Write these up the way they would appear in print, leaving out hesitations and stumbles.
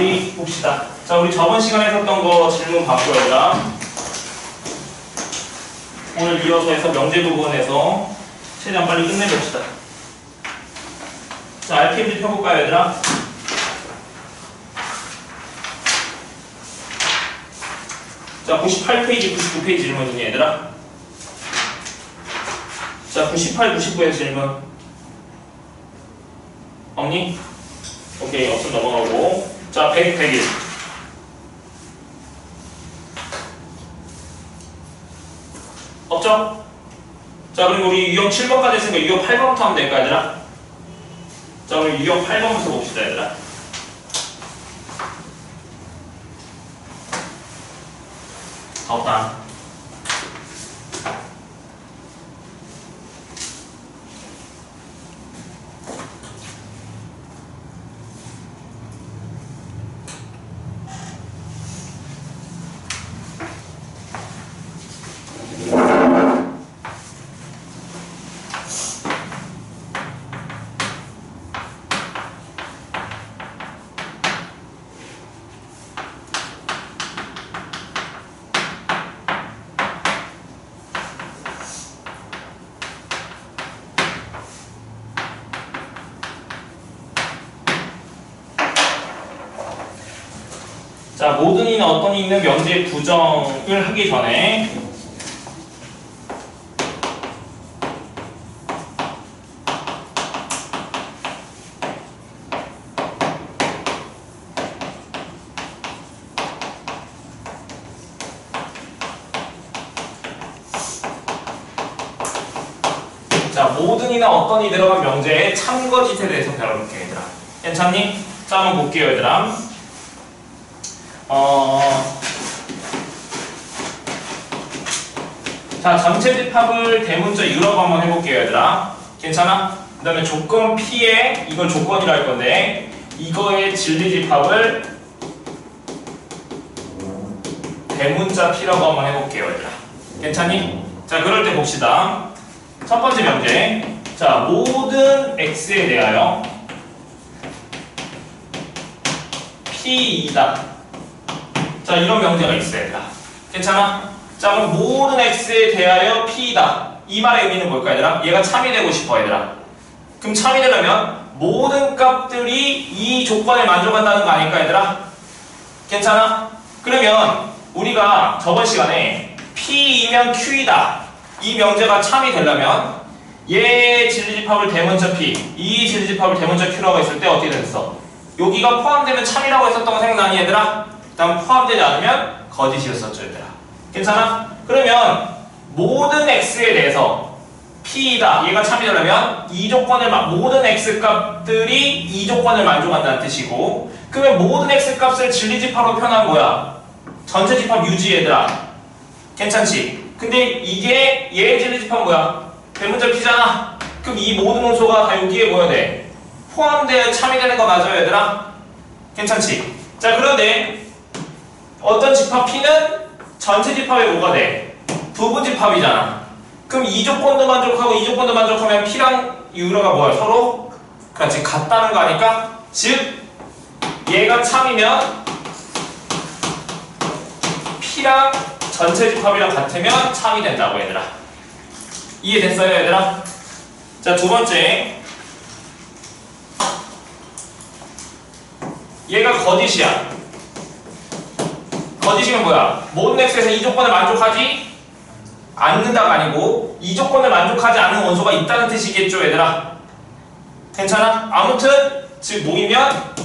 우리 봅시다. 자, 우리 저번 시간에 했었던 거 질문 봤고요, 얘들아. 오늘 이어서 해서 명제 부분에서 최대한 빨리 끝내봅시다. 자, RPMD 펴볼까요, 얘들아? 자, 98페이지, 99페이지 질문이니, 얘들아. 자, 98, 99에서 질문. 없니? 오케이, 없으면 넘어가고. 자, 100, 101. 없죠? 자, 그리고 우리 유형 7번까지 했으니까 유형 8번부터 하면 될까, 얘들아? 자, 그럼 유형 8번부터 봅시다, 얘들아. 없다. 자, 모든 이는 어떤 이 있는 명제 부정을 하기 전에 자, 모든 이나 어떤 이 들어간 명제의 참거짓에 대해서 배워볼게요, 얘들아. 괜찮니? 자, 한번 볼게요, 얘들아. 자, 전체 집합을 대문자 유럽 한번 해볼게요, 얘들아. 괜찮아? 그 다음에 조건 P에 이걸 조건이라 할 건데 이거의 진리 집합을 대문자 P라고 한번 해볼게요, 얘들아. 괜찮니? 자, 그럴 때 봅시다. 첫 번째 명제. 자, 모든 X에 대하여 P2다. 자, 이런 명제가 있어요, 얘들아. 괜찮아? 자, 그럼 모든 X에 대하여 P다. 이 말의 의미는 뭘까, 얘들아? 얘가 참이 되고 싶어, 얘들아. 그럼 참이 되려면 모든 값들이 이 조건에 만족한다는 거 아닐까, 얘들아? 괜찮아? 그러면 우리가 저번 시간에 P이면 Q이다. 이 명제가 참이 되려면 얘 진리집합을 대문자 P, 이 진리집합을 대문자 Q라고 했을 때 어떻게 됐어? 여기가 포함되면 참이라고 했었던 거 생각나니, 얘들아? 다음 포함되지 않으면 거짓이었었죠, 얘들아. 괜찮아? 그러면 모든 X에 대해서 P이다. 얘가 참이 되려면 이 조건을 모든 X 값들이 이 조건을 만족한다는 뜻이고, 그러면 모든 X 값을 진리집합으로 표현한 뭐야? 전체 집합 유지, 얘들아. 괜찮지? 근데 이게 얘의 진리집합은 뭐야? 대문자 P잖아. 그럼 이 모든 원소가 다 여기에 뭐야 돼? 포함되어 참이 되는 거 맞아요, 얘들아? 괜찮지? 자, 그런데 어떤 집합 P는 전체 집합에 뭐가 돼? 부분 집합이잖아. 그럼 이 조건도 만족하고 이 조건도 만족하면 P랑 유로가 뭐야? 서로 같이 같다는 거 아닐까? 즉 얘가 참이면 P랑 전체 집합이랑 같으면 참이 된다고, 얘들아. 이해됐어요, 얘들아? 자, 두 번째. 얘가 거짓이야. 거짓이면 뭐야? 모든 X에서 이 조건을 만족하지 않는다가 아니고 이 조건을 만족하지 않는 원소가 있다는 뜻이겠죠, 얘들아? 괜찮아? 아무튼 즉 모이면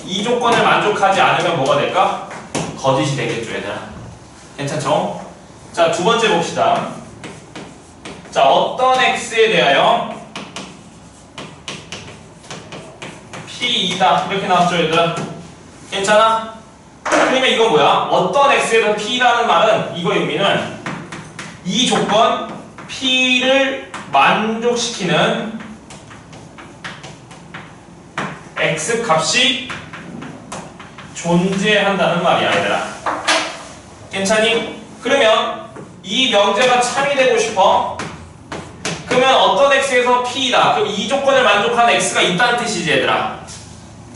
이 조건을 만족하지 않으면 뭐가 될까? 거짓이 되겠죠, 얘들아. 괜찮죠? 자, 두 번째 봅시다. 자, 어떤 X에 대하여 P2다. 이렇게 나왔죠, 얘들아? 괜찮아? 그러면 이거 뭐야? 어떤 X에도 P라는 말은 이거의 의미는 이 조건 P를 만족시키는 X 값이 존재한다는 말이야, 얘들아. 괜찮니? 그러면 이 명제가 참이 되고 싶어. 그러면 어떤 X에서 P이다. 그럼 이 조건을 만족하는 X가 있다는 뜻이지, 얘들아.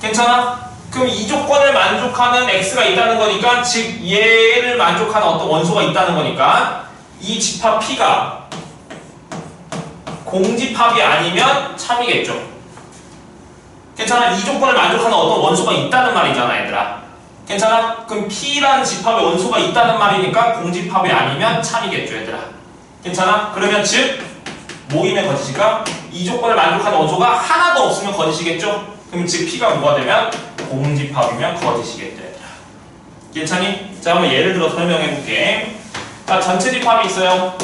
괜찮아? 그럼 이 조건을 만족하는 x가 있다는 거니까, 즉 얘를 만족하는 어떤 원소가 있다는 거니까 이 집합 P가 공집합이 아니면 참이겠죠. 괜찮아? 이 조건을 만족하는 어떤 원소가 있다는 말이잖아, 얘들아. 괜찮아? 그럼 P라는 집합의 원소가 있다는 말이니까 공집합이 아니면 참이겠죠, 얘들아. 괜찮아? 그러면 즉 모임의 거짓이가 이 조건을 만족하는 원소가 하나도 없으면 거짓이겠죠? 그럼 즉 P가 뭐가 되면 공집합이면 거짓이겠죠, 얘들아. 괜찮니? 자, 한번 예를 들어 설명해 볼게. 자, 전체 집합이 있어요.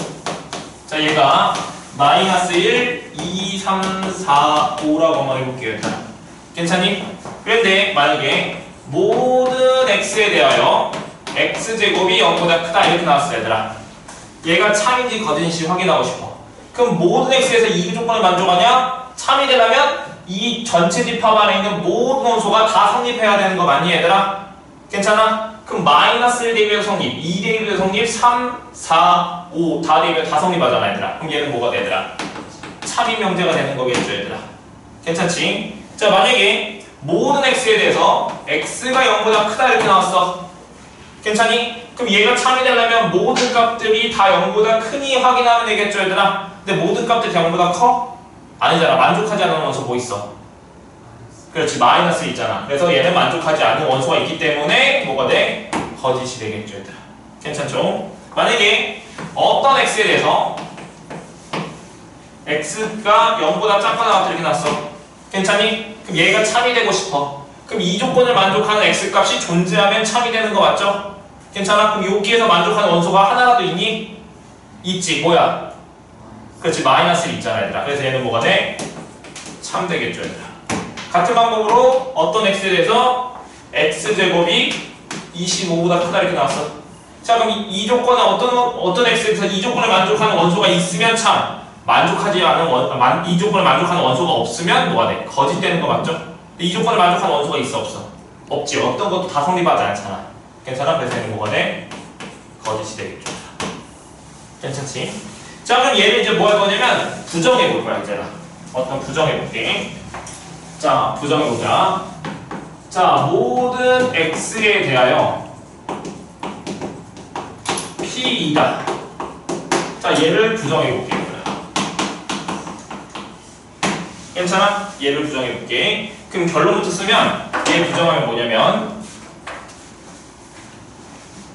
자, 얘가 마이너스 1, 2, 3, 4, 5라고 한번 해볼게요, 얘들아. 괜찮니? 그런데 만약에 모든 x에 대하여 x제곱이 0보다 크다 이렇게 나왔어, 얘들아. 얘가 참인지 거짓인지 확인하고 싶어. 그럼 모든 x에서 이 조건을 만족하냐? 참이 되려면 이 전체 집합 안에 있는 모든 원소가 다 성립해야 되는 거 맞니, 얘들아? 괜찮아? 그럼 마이너스 1 대입해서 성립, 2 대입해서 성립, 3, 4, 5 다 대입해서 다 성립하잖아, 얘들아. 그럼 얘는 뭐가 돼, 얘들아? 참인 명제가 되는 거겠죠, 얘들아. 괜찮지? 자, 만약에 모든 x에 대해서 x가 0보다 크다 이렇게 나왔어. 괜찮니? 그럼 얘가 참이 되려면 모든 값들이 다 0보다 크니 확인하면 되겠죠, 얘들아? 근데 모든 값들이 0보다 커? 아니잖아. 만족하지 않는 원소 뭐 있어? 그렇지, 마이너스 있잖아. 그래서 얘는 만족하지 않는 원소가 있기 때문에 뭐가 돼? 거짓이 되겠죠, 얘들아. 괜찮죠? 만약에 어떤 x에 대해서 x가 0보다 작거나 이렇게 났어. 괜찮니? 그럼 얘가 참이 되고 싶어. 그럼 이 조건을 만족하는 x값이 존재하면 참이 되는 거 맞죠? 괜찮아? 그럼 여기에서 만족하는 원소가 하나라도 있니? 있지. 뭐야? 그렇지, 마이너스 있잖아, 얘들아. 그래서 얘는 뭐가 돼? 참 되겠죠, 얘들아. 같은 방법으로 어떤 x에 대해서 x제곱이 25보다 크다 이렇게 나왔어. 자, 그럼 이 조건은 어떤 x에 대해서 이 조건을 만족하는 원소가 있으면 참, 만족하지 않은 이 조건을 만족하는 원소가 없으면 뭐가 돼? 거짓되는 거 맞죠? 근데 이 조건을 만족하는 원소가 있어, 없어? 없지. 어떤 것도 다 성립하지 않잖아. 괜찮아? 그래서 얘는 뭐가 돼? 거짓이 되겠죠. 괜찮지? 자, 그럼 얘를 이제 뭐 할 거냐면 부정해 볼 거야, 이제는. 어떤 부정해 볼게. 자, 부정해 보자. 자, 모든 x에 대하여 P2다. 자, 얘를 부정해 볼게. 괜찮아? 얘를 부정해 볼게. 그럼 결론부터 쓰면 얘 부정하면 뭐냐면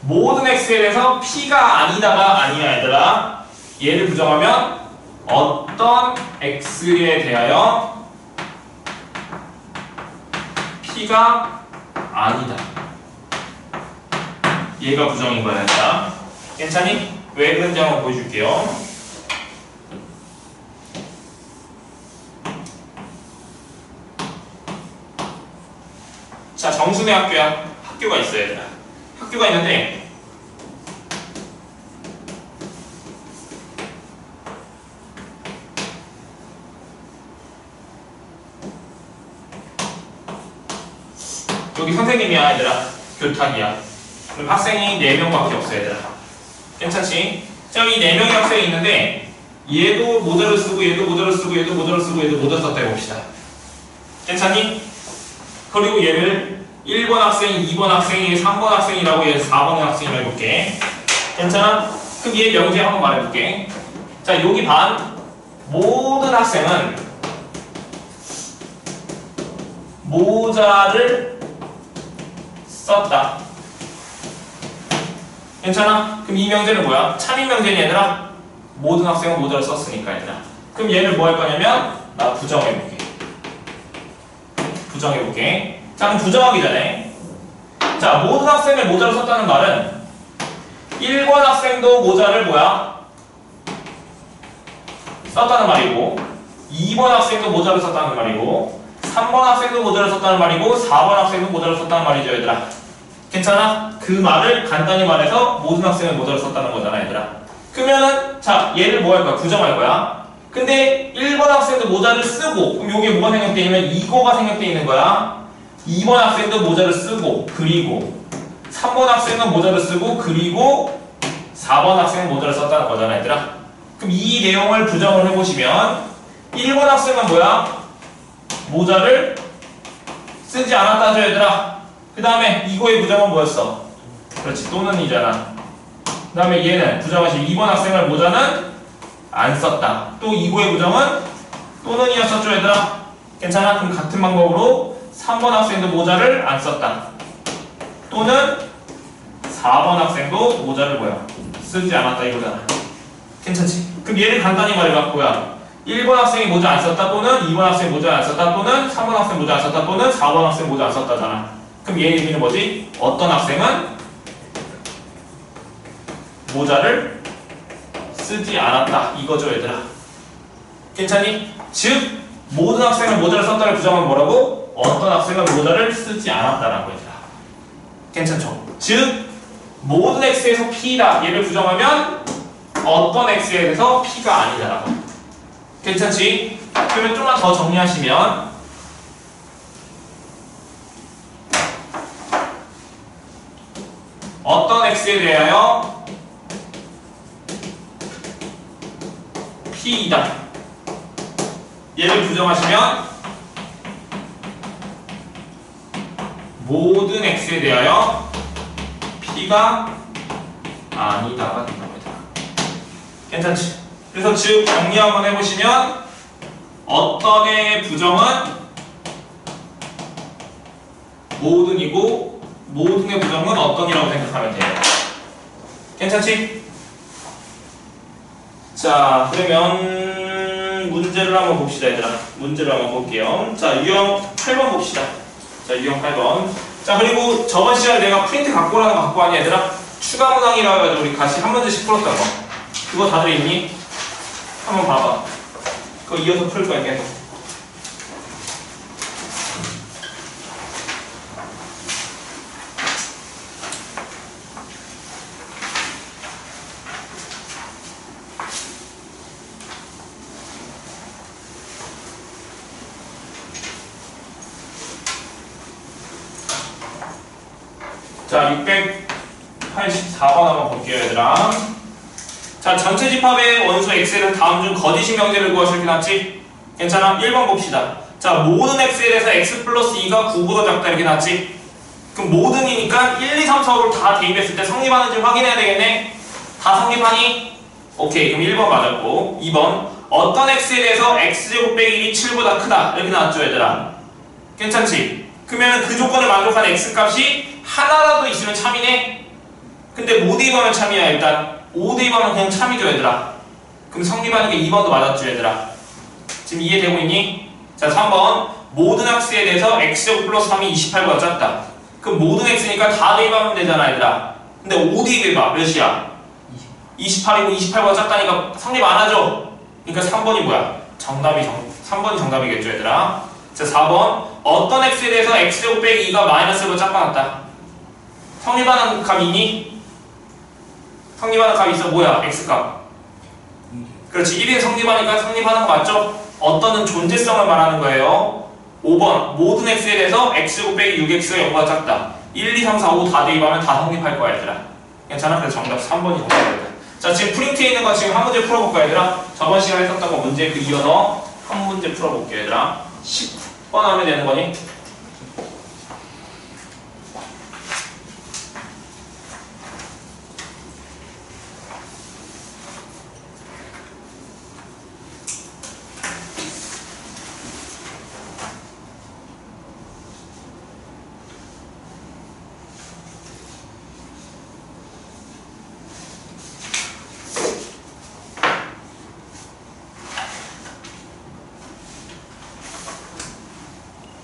모든 x에 대해서 P가 아니다가 아니야, 얘들아. 얘를 부정하면 어떤 x에 대하여 P가 아니다. 얘가 부정인 거야, 얘들아. 괜찮니? 왜 그런지 한번 보여줄게요. 자, 정순의 학교야. 학교가 있어요, 얘들아. 학교가 있는데 여기 선생님이야, 얘들아. 교탁이야. 그럼 학생이 4명밖에 없어, 얘들아. 괜찮지? 자, 이 4명의 학생이 있는데 얘도 모자를 쓰고 얘도 모자를 쓰고 얘도 모자를 쓰고 얘도 모자 썼다 해봅시다. 괜찮니? 그리고 얘를 1번 학생이, 2번 학생이, 3번 학생이라고 얘 4번 학생이라고 해볼게. 괜찮아? 그럼 얘 명제 한번 말해볼게. 자, 여기 반 모든 학생은 모자를 썼다. 괜찮아? 그럼 이 명제는 뭐야? 참인 명제니, 얘들아? 모든 학생은 모자를 썼으니까, 얘들아. 그럼 얘를 뭐 할 거냐면 나 부정해볼게. 부정해볼게. 자, 그럼 부정하기 전에 자, 모든 학생을 모자를 썼다는 말은 1번 학생도 모자를 뭐야? 썼다는 말이고 2번 학생도 모자를 썼다는 말이고 3번 학생도 모자를 썼다는 말이고 4번 학생도 모자를 썼다는 말이죠, 얘들아. 괜찮아? 그 말을 간단히 말해서 모든 학생은 모자를 썼다는 거잖아, 얘들아. 그러면은 자, 얘를 뭐 할 거야? 부정할 거야. 근데 1번 학생도 모자를 쓰고 그럼 여기에 뭐가 생략되어 있냐면 이거가 생략되어 있는 거야. 2번 학생도 모자를 쓰고 그리고 3번 학생은 모자를 쓰고 그리고 4번 학생은 모자를 썼다는 거잖아, 얘들아. 그럼 이 내용을 부정을 해보시면 1번 학생은 뭐야? 모자를 쓰지 않았다죠 얘들아. 그 다음에 이거의 부정은 뭐였어? 그렇지, 또는이잖아. 그 다음에 얘는 부정하시 2번 학생을 모자는 안 썼다. 또 이거의 부정은 또는이었었죠 얘들아. 괜찮아? 그럼 같은 방법으로 3번 학생도 모자를 안 썼다. 또는 4번 학생도 모자를 뭐야? 쓰지 않았다 이거잖아. 괜찮지? 그럼 얘를 간단히 말해봐. 뭐야? 1번 학생이 모자 안 썼다 또는 2번 학생이 모자 안 썼다 또는 3번 학생 모자 안 썼다 또는 4번 학생 모자 안 썼다잖아. 그럼 얘의 의미는 뭐지? 어떤 학생은 모자를 쓰지 않았다 이거죠 얘들아. 괜찮니? 즉 모든 학생은 모자를 썼다를 부정하면 뭐라고? 어떤 학생은 모자를 쓰지 않았다라고 얘들아. 괜찮죠? 즉 모든 x에서 p다 얘를 부정하면 어떤 x에 대해서 p가 아니다라고. 괜찮지? 그러면 좀만 더 정리하시면 어떤 x에 대하여 p이다 얘를 부정하시면 모든 x에 대하여 p가 아니다가 된답니다. 괜찮지? 그래서 즉 정리 한번 해보시면 어떤의 부정은 모든이고 모든의 부정은 어떤이라고 생각하면 돼요. 괜찮지? 자 그러면 문제를 한번 봅시다 얘들아. 문제를 한번 볼게요. 자 유형 8번 봅시다. 자 유형 8번. 자 그리고 저번 시간에 내가 프린트 갖고 오라는 거 갖고 왔니 얘들아? 추가 문항이라 해가지고 우리 같이 한 문제씩 풀었던 거 그거 다들 있니? 한번 봐봐. 그거 이어서 풀 거야 계속. 자 684번 한번 볼게요 얘들아. 자 전체 집합의 원수 x는 다음 중 거짓인 명제를 구하시오 이렇게 나왔지? 괜찮아? 1번 봅시다. 자 모든 x에 대해서 x 플러스 2가 9보다 작다 이렇게 나왔지? 그럼 모든이니까 1, 2, 3, 4를 다 대입했을 때 성립하는지 확인해야 되겠네? 다 성립하니? 오케이 그럼 1번 맞았고 2번 어떤 x에 대해서 x제곱 빼기 1이 7보다 크다 이렇게 나왔죠 얘들아. 괜찮지? 그러면 그 조건을 만족한 x값이 하나라도 있으면 참이네? 근데 못 대입하면 참이야 일단. 5 대입하면 그냥 참이죠 얘들아. 그럼 성립하는 게 2번도 맞았죠 얘들아. 지금 이해되고 있니? 자 3번 모든 x에 대해서 x제곱 플러스 3이 28보다 작다. 그럼 모든 x니까 다 대입하면 되잖아 얘들아. 근데 5 대입해봐 몇이야? 28이고 28보다 작다니까 성립 안 하죠? 그러니까 3번이 뭐야? 3번이 정답이겠죠 얘들아. 자 4번 어떤 x에 대해서 x제곱 빼기 2가 마이너스 1보다 작다 같다. 성립하는 값이니? 성립하는 값이 있어 뭐야? x값. 그렇지 1인 성립하니까 성립하는 거 맞죠? 어떤은 존재성을 말하는 거예요. 5번 모든 x에 대해서 x제곱 빼기 6x가 0보다 작다. 1, 2, 3, 4, 5 다 대입하면 다 성립할 거야 얘들아. 괜찮아? 그래서 정답 3번이 정답이다. 자 지금 프린트에 있는 거 지금 한 문제 풀어볼까 얘들아? 저번 시간에 했었던 거 문제 그 이어서 한 문제 풀어볼게 얘들아. 10번 하면 되는 거니?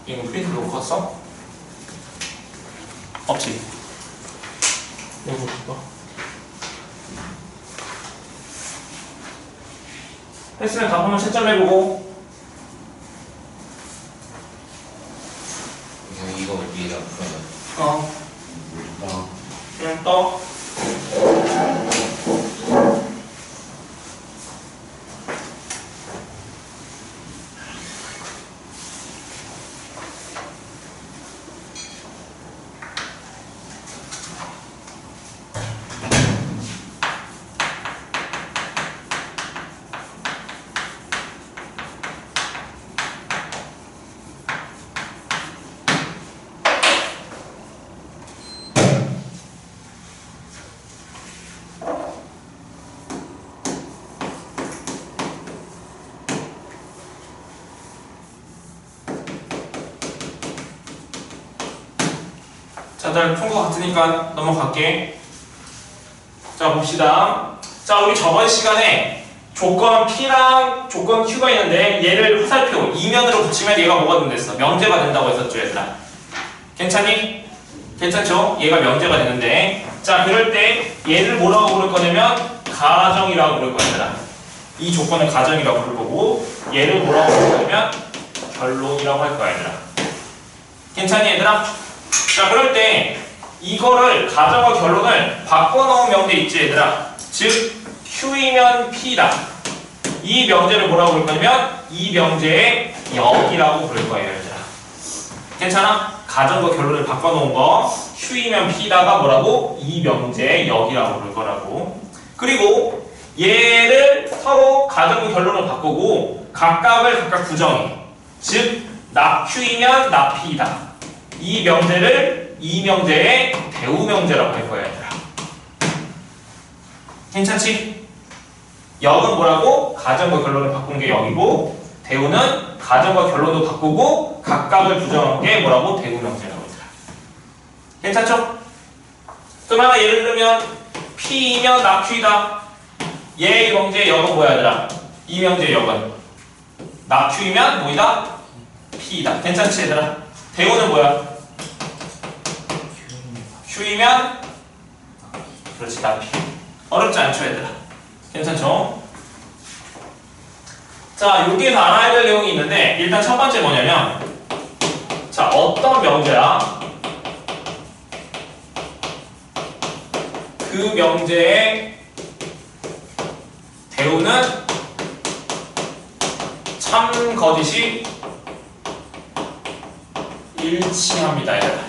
이거 프린트 놓고 왔어? 없지? 이거 볼까? 했으면 답하면 채점해보고 그냥 이거 위에다 풀어놔. 그냥 떠. 자, 다들 푼 거 같으니까 넘어갈게. 자, 봅시다. 자, 우리 저번 시간에 조건 P랑 조건 Q가 있는데 얘를 화살표 이면으로 붙이면 얘가 뭐가 된댔어? 명제가 된다고 했었죠, 얘들아. 괜찮니? 괜찮죠? 얘가 명제가 되는데, 자, 그럴 때 얘를 뭐라고 부를 거냐면 가정이라고 부를 거야, 얘들아. 이 조건을 가정이라고 부를 거고, 얘를 뭐라고 부를 거냐면 결론이라고 할 거야, 얘들아. 괜찮니, 얘들아? 자, 그럴 때 이거를 가정과 결론을 바꿔놓은 명제 있지, 얘들아. 즉 Q이면 P다. 이 명제를 뭐라고 부를 거냐면 이 명제의 역이라고 부를 거예요, 얘들아. 괜찮아? 가정과 결론을 바꿔놓은 거 Q이면 P다가 뭐라고? 이 명제의 역이라고 부를 거라고. 그리고 얘를 서로 가정과 결론을 바꾸고 각각을 각각 부정해. 즉 나 Q이면 나 P다. 이 명제를 이 명제의 대우 명제라고 할 거야, 얘들아. 괜찮지? 역은 뭐라고? 가정과 결론을 바꾼 게 역이고, 대우는 가정과 결론도 바꾸고 각각을 부정한 게 뭐라고? 대우 명제라고 얘들아. 괜찮죠? 그럼 하나 예를 들면 P이면 나 Q이다. 얘 명제의 역은 뭐야, 얘들아? 이 명제의 역은 나 Q이면 뭐이다? P이다. 괜찮지, 얘들아? 대우는 뭐야? Q이면 그렇지, 나 P. 어렵지 않죠, 얘들아? 괜찮죠? 자, 여기에서 알아야 될 내용이 있는데 일단 첫 번째 뭐냐면, 자, 어떤 명제야? 그 명제의 대우는 참 거짓이 일치합니다, 얘들아.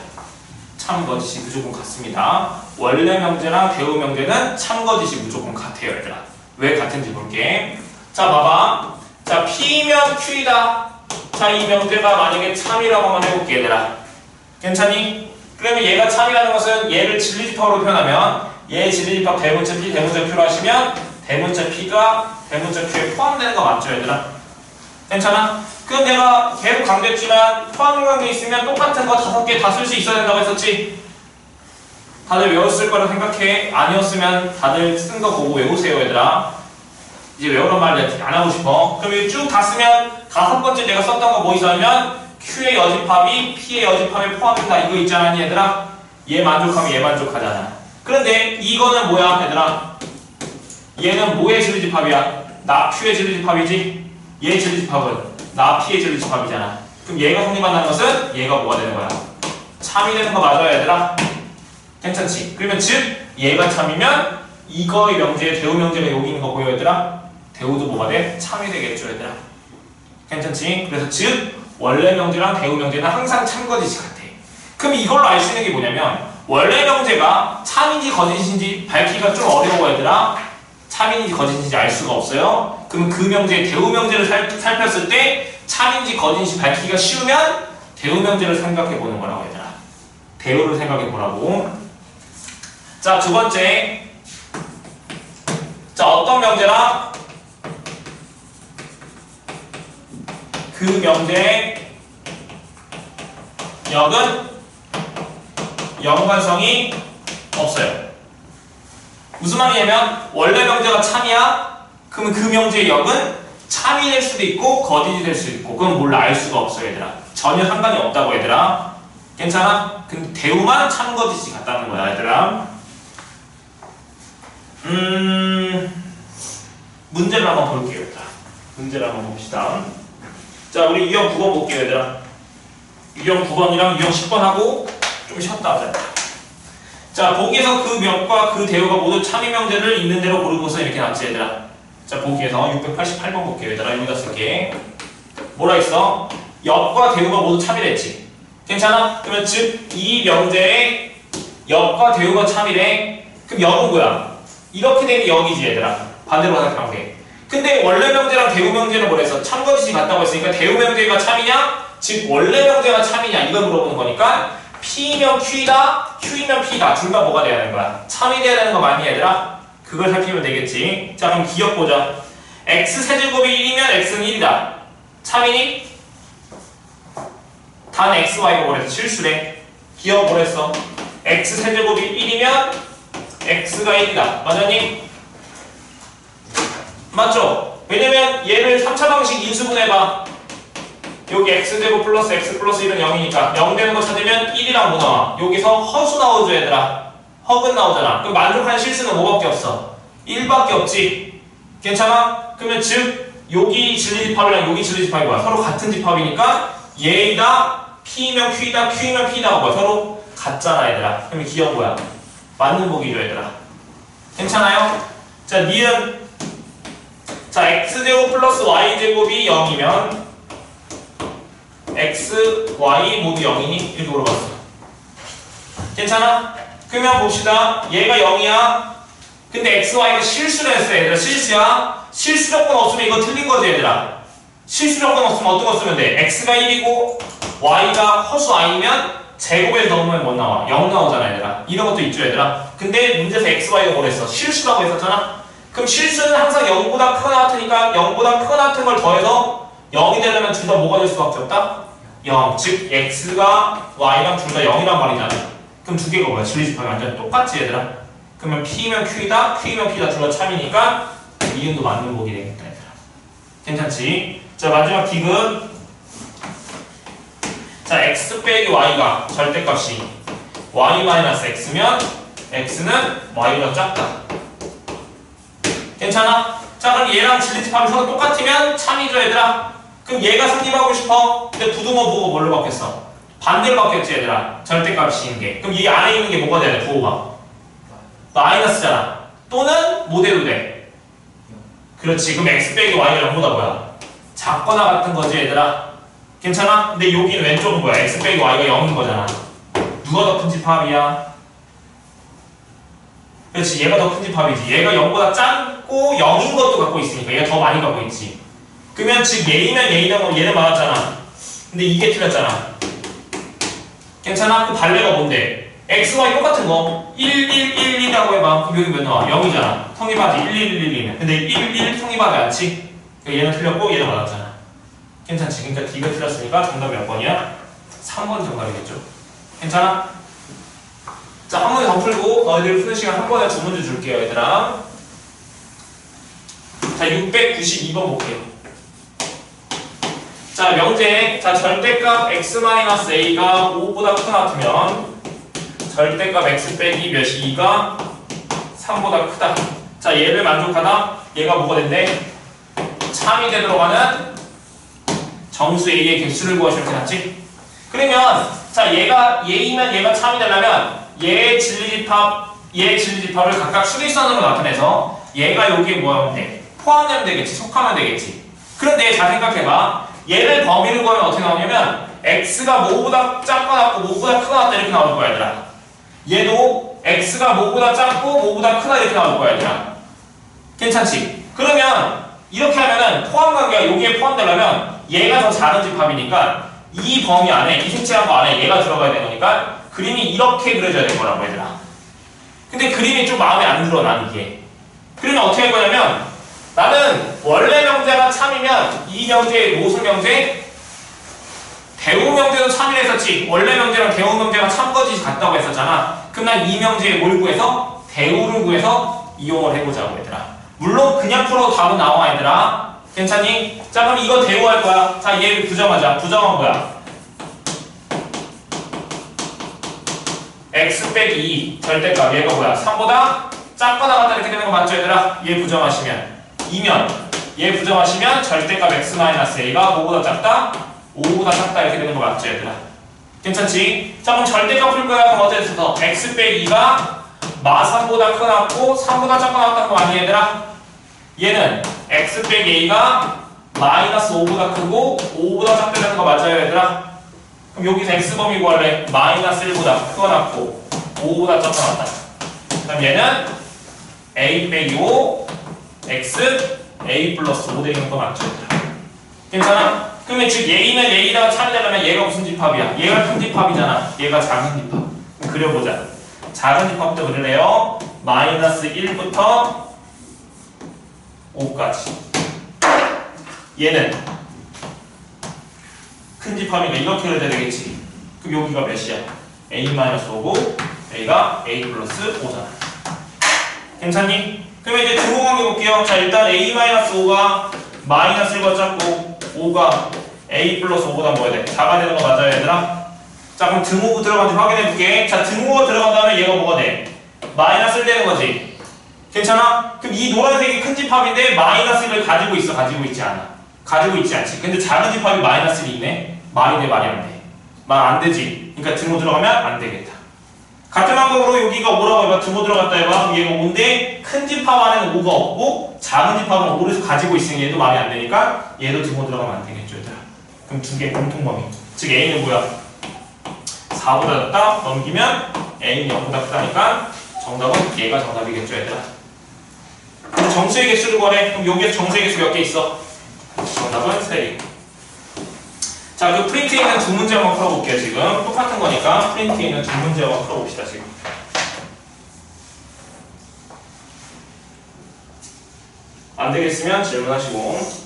참 거짓이 무조건 같습니다. 원래 명제랑 대우 명제는 참 거짓이 무조건 같아요, 얘들아. 왜 같은지 볼게. 자, 봐봐. 자, P면 Q이다. 자, 이 명제가 만약에 참이라고 한번 해볼게, 얘들아. 괜찮니? 그러면 얘가 참이라는 것은 얘를 진리집합으로 표현하면 얘 진리집합 대문자 P, 대문자 Q로 하시면 대문자 P가 대문자 Q에 포함되는 거 맞죠, 얘들아? 괜찮아? 그럼 내가 계속 강조했지만 포함 관계 있으면 똑같은 거 5개 다 쓸 수 있어야 된다고 했었지? 다들 외웠을 거라 생각해. 아니었으면 다들 쓴 거 보고 외우세요, 얘들아. 이제 외우란 말 안 하고 싶어. 그럼 이거 쭉 다 쓰면 5번째 내가 썼던 거 뭐 있었냐면 Q의 여집합이 P의 여집합에 포함된다. 이거 있잖아, 얘들아. 얘 만족하면 얘 만족하잖아. 그런데 이거는 뭐야, 얘들아? 얘는 뭐의 진리집합이야? 나 Q의 진리집합이지? 얘의 진리집합은 나 P의 진리집합이잖아. 그럼 얘가 성립한다는 것은 얘가 뭐가 되는 거야? 참이 되는 거 맞아요, 얘들아? 괜찮지? 그러면 즉 얘가 참이면 이거의 명제에 대우 명제가 여기 있는 거 보여, 얘들아? 대우도 뭐가 돼? 참이 되겠죠, 얘들아? 괜찮지? 그래서 즉 원래 명제랑 대우 명제는 항상 참거짓이 같아. 그럼 이걸로 알 수 있는 게 뭐냐면 원래 명제가 참인지 거짓인지 밝히기가 좀 어려워, 얘들아. 참인지 거짓인지 알 수가 없어요. 그럼 그 명제의 대우 명제를 살폈을 때 참인지 거짓인지 밝히기가 쉬우면 대우 명제를 생각해 보는 거라고, 얘들아. 대우를 생각해 보라고. 자, 두 번째. 자, 어떤 명제랑 그 명제의 역은 연관성이 없어요. 무슨 말이냐면 원래 명제가 참이야? 그러면 그 명제의 역은 참이 될 수도 있고 거짓이 될 수도 있고 그건 몰라, 알 수가 없어, 얘들아. 전혀 상관이 없다고, 얘들아. 괜찮아? 근데 대우만 참 거짓이 같다는 거야, 얘들아. 문제를 한번 볼게요, 얘들아. 문제를 한번 봅시다. 자, 우리 유형 9번 볼게요, 얘들아. 유형 9번이랑 유형 10번 하고 좀 쉬었다 하자. 자, 보기에서 그 명과 그 대우가 모두 참이 명제를 있는 대로 고르고서 이렇게 나왔지, 얘들아. 자, 보기에서 688번 볼게요, 얘들아. 여기다 쓸게. 뭐라 했어? 역과 대우가 모두 참이랬지. 괜찮아? 그러면 즉 이 명제의 역과 대우가 참이래. 그럼 역은 뭐야? 이렇게 되는 역이지, 얘들아. 반대로 생각하면 돼. 근데 원래 명제랑 대우 명제는 뭐라 했어? 참거짓이 같다고 했으니까 대우 명제가 참이냐? 즉 원래 명제가 참이냐? 이걸 물어보는 거니까 P면 Q이다, Q이면 P다. 둘 다 뭐가 돼야 되는 거야? 참이 돼야 되는 거 맞니, 얘들아? 그걸 살피면 되겠지. 자, 그럼 기억 보자. X세제곱이 1이면 X는 1이다. 참이니? 단 XY가 뭐래서 실수래. 기억 뭐랬어? x 세제곱이 1이면 x가 1이다. 맞았니? 맞죠? 왜냐면 얘를 3차 방식 인수분해봐. 여기 x제곱 플러스 x 플러스 1은 0이니까 0 되는 거 찾으면 1이랑 뭐 나와? 여기서 허수 나오죠 얘들아. 허근 나오잖아. 그럼 만족한 실수는 뭐밖에 없어? 1밖에 없지. 괜찮아? 그러면 즉 여기 진리집합이랑 여기 진리집합이 뭐야? 서로 같은 집합이니까 얘이다 P면 Q이다 Q면 P다가 뭐야? 서로 같잖아 얘들아. 그러면 기억 뭐야? 맞는 복이죠 얘들아. 괜찮아요? 자 니은 자 x제곱 플러스 y제곱이 0이면 x, y 모두 0이니? 이렇게 물어봤어. 괜찮아? 그러면 봅시다. 얘가 0이야. 근데 x, y가 실수를 했어 얘들아. 실수야. 실수 조건 없으면 이거 틀린 거지 얘들아. 실수 조건 없으면 어떤 거 쓰면 돼? x가 1이고 y가 허수 i면 제곱에서 넣으면 뭐 나와? 0 나오잖아 얘들아. 이런 것도 있죠 얘들아. 근데 문제에서 x, y가 뭐랬어? 실수라고 했었잖아. 그럼 실수는 항상 0보다 크거나 같으니까 0보다 크거나 같은 걸 더해서 0이 되려면 둘 다 뭐가 될 수밖에 없다? 0. 즉 x가 y랑 둘 다 0이란 말이잖아. 그럼 두 개가 뭐야? 진리집합이 완전 똑같지 얘들아. 그러면 p면 q이다, q면 p다 둘 다 참이니까 이응도 맞는 복이 되겠다 얘들아. 괜찮지? 자 마지막 디귿. 자 x 빼기 y가 절대값이 y-x면 x는 y보다 작다. 괜찮아? 자 그럼 얘랑 진리집합이 서로 똑같으면 참이죠 얘들아. 그럼 얘가 승립하고 싶어. 근데 부등호 보고 뭘로 바뀌었어? 반대로 바뀌었지 얘들아. 절대값인 게. 그럼 이 안에 있는 게 뭐가 돼야 돼? 부호가 마이너스잖아. 또는 뭐 돼도 돼? 그렇지. 그럼 x 빼기 y가 0보다 뭐야? 작거나 같은 거지 얘들아. 괜찮아? 근데 여기는 왼쪽은 뭐야? x 빼기 y가 0인 거잖아. 누가 더 큰 집합이야? 그렇지. 얘가 더 큰 집합이지. 얘가 0보다 작고 0인 것도 갖고 있으니까 얘가 더 많이 갖고 있지. 그러면 즉 얘이면 얘이라고 얘는 맞았잖아. 근데 이게 틀렸잖아. 괜찮아? 그 발레가 뭔데? x, y 똑같은 거 1, 1, 1, 1이라고 해봐. 그럼 여기 몇 나와? 0이잖아. 성립하지. 1, 1, 1, 1이면. 근데 1, 1 성립하지 않지? 그러니까 얘는 틀렸고 얘는 맞았잖아. 괜찮지? 그러니까 D가 틀렸으니까 정답이 몇 번이야? 3번 정답이겠죠? 괜찮아? 자, 한 문제 더 풀고 너희들 푸는 시간 한 번에 두 문제 줄게요 얘들아. 자, 692번 볼게요. 자, 명제. 자, 절대값 x-a가 5보다 크거나 같으면 절대값 x 빼기 몇이 2가 3보다 크다. 자, 얘를 만족하다. 얘가 뭐가 된대? 참이 되도록 하는 정수 a의 개수를 구하시면 이렇게 났지? 그러면 자, 얘이면 얘가 참이 되려면 얘의 진리집합을 각각 수직선으로 나타내서 얘가 여기에 뭐 하면 돼? 포함되면 되겠지, 속하면 되겠지. 그런데 잘 생각해봐. 얘를 범위를 구하면 어떻게 나오냐면 x가 뭐보다 작거나 같고 뭐보다 크거나 같다 이렇게 나올 거야 얘들아. 얘도 x가 뭐보다 작고 뭐보다 크다 이렇게 나올 거야 얘들아. 괜찮지? 그러면 이렇게 하면은 포함관계가 여기에 포함되려면 얘가 더 작은 집합이니까 이 범위 안에, 이 색칠한 거 안에 얘가 들어가야 되는 거니까 그림이 이렇게 그려져야 될 거라고 얘들아. 근데 그림이 좀 마음에 안 들어 난 이게. 그러면 어떻게 할 거냐면 나는 원래 명제가 참이면 이 명제의 무슨 명제? 대우 명제도 참이라 했었지. 원래 명제랑 대우 명제가 참거지 같다고 했었잖아. 그럼 난 이 명제에 뭘 구해서? 대우를 구해서 이용을 해보자고 얘들아. 물론 그냥 풀어도 답은 나와 얘들아. 괜찮니? 자 그럼 이거 대우할 거야. 자 얘를 부정하자. 부정은 뭐야? x 빼기 2 절대값 얘가 뭐야? 3보다 작거나 같다 이렇게 되는 거 맞죠 얘들아? 얘 부정하시면 2면 얘 부정하시면 절대값 x-a가 5보다 작다? 5보다 작다 이렇게 되는 거 맞죠 얘들아? 괜찮지? 자 그럼 절대값 풀 거야. 그럼 어떻게 써서 x 빼기 2가 마 3보다 크고 3보다 작거나 같다는 거 아니야 얘들아? 얘는 x 빼기 a가 마이너스 5보다 크고 5보다 작다는 거 맞아요 얘들아? 그럼 여기서 x범위 구할래? 마이너스 1보다 크거나 같고 5보다 작거나 같다. 그럼 얘는 a 빼기 5 x a 플러스 5 되는 거 맞죠 얘들아? 괜찮아? 그러면 즉 얘이면 얘이다가 참이 되려면 얘가 무슨 집합이야? 얘가 큰 집합이잖아. 얘가 작은 집합. 그럼 그려보자. 작은 집합부터 그릴래요? 마이너스 1부터 5까지. 얘는 큰 집합이니까 이렇게 그려야 되겠지. 그럼 여기가 몇이야? A-5고 A가 A 플러스 5잖아. 괜찮니? 그러면 이제 등호관계 볼게요. 자, 일단 A-5가 마이너스 1보다 작고 5가 A 플러스 5보다 뭐야 돼? 4가 되는 거 맞아요, 얘들아? 자, 그럼 등호 들어간지 확인해 볼게. 자, 등호가 들어간다면 얘가 뭐가 돼? 마이너스 1 되는 거지. 괜찮아? 그럼 이 노란색이 큰 집합인데 마이너스 1을 가지고 있어? 가지고 있지 않아? 가지고 있지 않지. 근데 작은 집합이 마이너스 1이 있네? 말이 돼? 말이 안 돼? 말 안 되지. 그러니까 등호 들어가면 안 되겠다. 같은 방법으로 여기가 5라고 해봐. 등호 들어갔다 해봐. 그럼 얘가 5인데 큰 집합 안에는 5가 없고 작은 집합은 5를 가지고 있으니 얘도 말이 안 되니까 얘도 등호 들어가면 안 되겠죠, 얘들아. 그럼 두 개 공통범위. 즉 A는 뭐야? 4보다 작다 넘기면 A는 0보다 크다니까 정답은 얘가 정답이겠죠, 얘들아. 그럼 정수의 개수를 구하래. 그럼 여기에 정수의 개수 몇 개 있어? 정답은 3개. 자, 그 프린트에 있는 두 문제 한번 풀어볼게요. 지금 똑같은 거니까 프린트에 있는 두 문제 한번 풀어봅시다. 지금 안 되겠으면 질문하시고.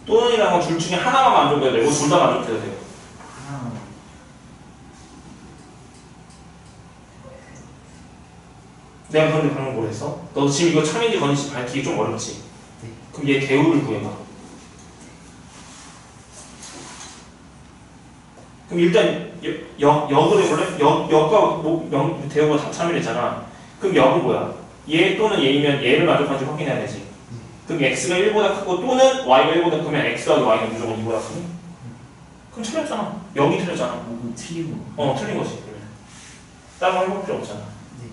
또는이라는 건 둘 중에 하나만 만족해도 되고 둘 다 만족해도 돼요. 내가 그런데 방금 뭘 했어? 너 지금 이거 참인지 건인지 밝히기 좀 어렵지? 네. 그럼 얘 대우를 구해봐. 그럼 일단 역을 해볼래? 역과 대우가 참이랬잖아. 그럼 역은 뭐야? 얘 또는 얘이면 얘를 만족한지 확인해야 되지. 그럼 x가 1보다 크고 또는 y가 1보다 크면 x와 y는 무조건 2보다 크니? 그럼 틀렸잖아. 여기 틀렸잖아. 틀리고. 틀린 거지. 그러면. 다른 거 해볼 필요 없잖아. 네.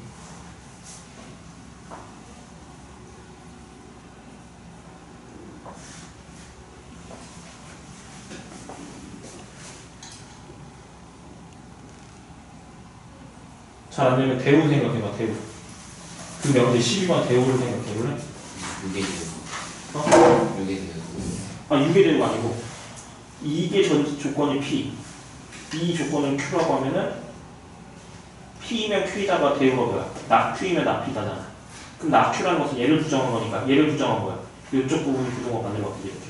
잘 안 되면 대우 생각해봐. 대우. 그럼 내가 이제 12번 대우를 생각해볼래? 6개 되고. 6개 되고. 6개 대우가 아니고 이게 조건이 P, 이 조건은 Q라고 하면은 P이면 Q이다가 대우가 뭐야? 낙Q이면 낙P다잖아. 그럼 낙Q라는 것은 얘를 부정한 거니까 얘를 부정한 거야. 이쪽 부분이 부정한 반대로 바뀌지 이렇게.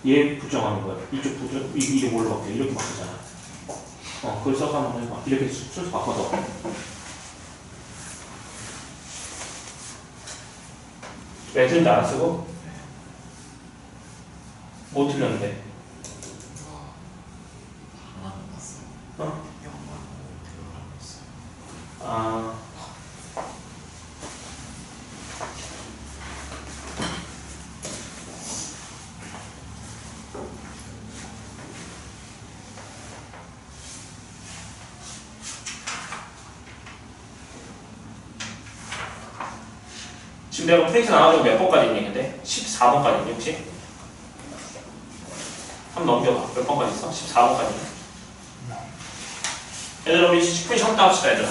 얘 부정하는 거야. 이쪽 부정, 이게 뭘로 바뀌어? 이렇게 바뀌잖아. 그걸 써서 한번 해봐. 이렇게 순서 바꿔서. 왜 틀린지 안 쓰고? 뭐 틀렸는데? 하나만 봤어. 어? 영만 들어가고 있어. 아. 지금 내가 프린트 나와가지고 몇 번까지 있니 근데? 14번까지 있니 혹시? 한번 넘겨봐. 몇 번까지 있어? 14번까지. 얘들아 우리 10분 쉬었다 합시다 얘들아.